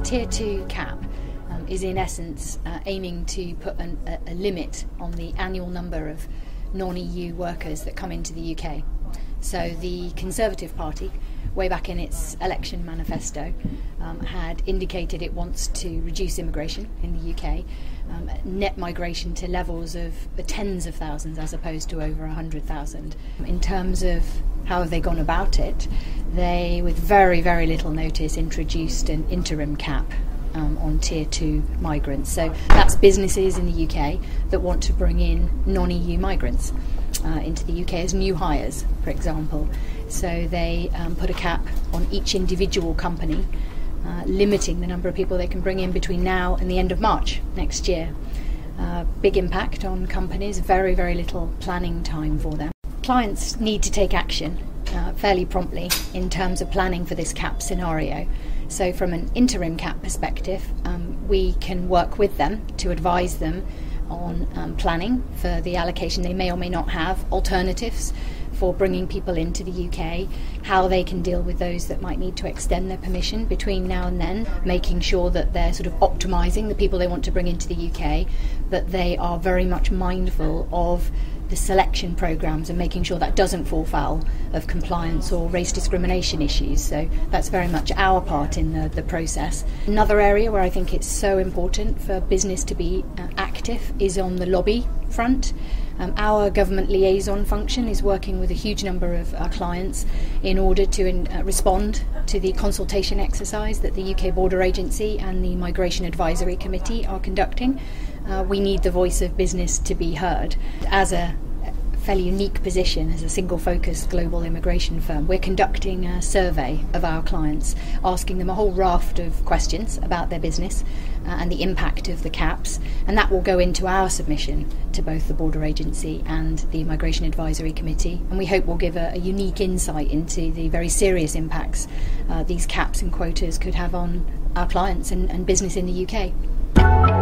Tier 2 cap is in essence aiming to put a limit on the annual number of non-EU workers that come into the UK. So the Conservative Party, way back in its election manifesto, had indicated it wants to reduce immigration in the UK, net migration to levels of the tens of thousands as opposed to over 100,000. In terms of how have they gone about it, they, with very, very little notice, introduced an interim cap on Tier 2 migrants. So that's businesses in the UK that want to bring in non-EU migrants into the UK as new hires, for example. So they put a cap on each individual company, limiting the number of people they can bring in between now and the end of March next year. Big impact on companies, very, very little planning time for them. Clients need to take action fairly promptly in terms of planning for this cap scenario. So from an interim cap perspective, we can work with them to advise them on planning for the allocation they may or may not have, alternatives for bringing people into the UK, how they can deal with those that might need to extend their permission between now and then, making sure that they're sort of optimising the people they want to bring into the UK, but they are very much mindful of the selection programmes and making sure that doesn't fall foul of compliance or race discrimination issues. So that's very much our part in the process. Another area where I think it's so important for business to be active is on the lobby front. Our government liaison function is working with a huge number of our clients in order to respond to the consultation exercise that the UK Border Agency and the Migration Advisory Committee are conducting. We need the voice of business to be heard. As a fairly unique position as a single-focused global immigration firm, we're conducting a survey of our clients, asking them a whole raft of questions about their business and the impact of the caps, and that will go into our submission to both the Border Agency and the Migration Advisory Committee, and we hope will give a unique insight into the very serious impacts these caps and quotas could have on our clients and business in the UK.